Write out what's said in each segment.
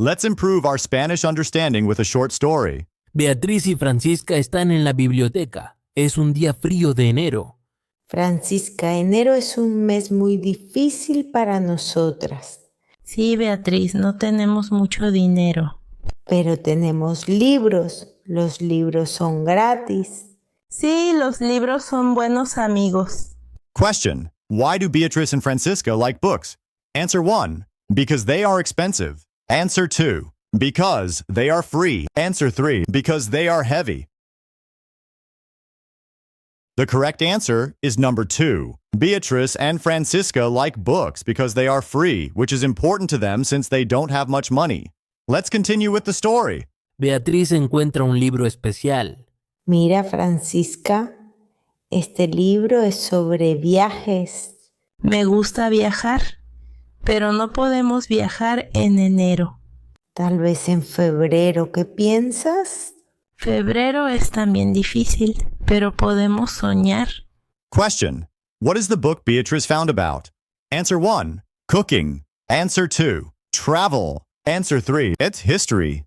Let's improve our Spanish understanding with a short story. Beatriz y Francisca están en la biblioteca. Es un día frío de enero. Francisca, enero es un mes muy difícil para nosotras, Sí, Beatriz, no tenemos mucho dinero. pero tenemos libros. Los libros son gratis. Sí, los libros son buenos amigos. Question. Why do Beatrice and Francisca like books? Answer 1. Because they are expensive. Answer 2. Because they are free. Answer 3. Because they are heavy. The correct answer is number 2. Beatrice and Francisca like books because they are free, which is important to them since they don't have much money. Let's continue with the story. Beatriz encuentra un libro especial. Mira, Francisca, este libro es sobre viajes. Me gusta viajar, pero no podemos viajar en enero. Tal vez en febrero, ¿qué piensas? Febrero es también difícil, pero podemos soñar. Question. What is the book Beatrice found about? Answer 1. Cooking. Answer 2. Travel. Answer 3. It's history.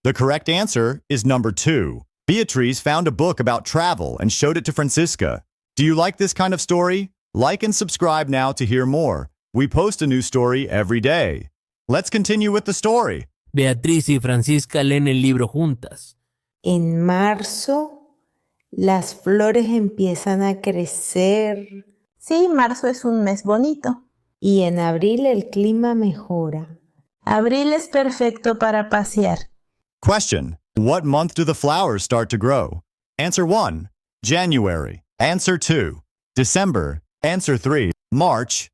The correct answer is number 2. Beatrice found a book about travel and showed it to Francisca. Do you like this kind of story? Like and subscribe now to hear more. We post a new story every day. Let's continue with the story. Beatriz y Francisca leen el libro juntas. En marzo, las flores empiezan a crecer Sí, marzo es un mes bonito. y en abril el clima mejora. Abril es perfecto para pasear. Question. What month do the flowers start to grow? Answer 1. January. Answer 2. December. Answer 3. March.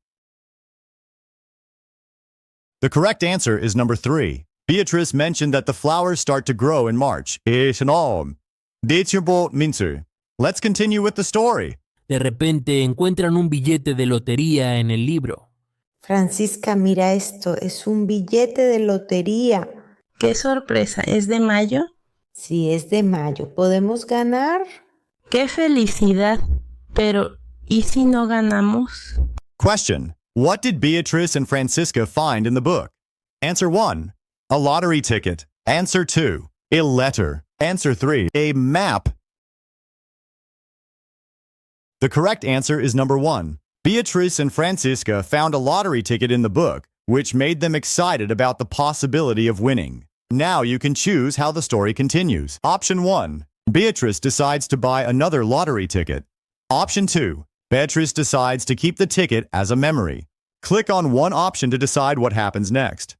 The correct answer is number 3. Beatrice mentioned that the flowers start to grow in March. Let's continue with the story. De repente encuentran un billete de lotería en el libro. Francisca, mira esto, es un billete de lotería. ¡Qué sorpresa! ¿Es de mayo? Si es de mayo, ¿podemos ganar? ¡Qué felicidad! Pero, ¿y si no ganamos? Question. What did Beatrice and Francisca find in the book? Answer 1. A lottery ticket. Answer 2. A letter. Answer 3. A map. The correct answer is number 1. Beatrice and Francisca found a lottery ticket in the book, which made them excited about the possibility of winning. Now you can choose how the story continues. Option 1. Beatrice decides to buy another lottery ticket. Option 2. Beatrice decides to keep the ticket as a memory. Click on one option to decide what happens next.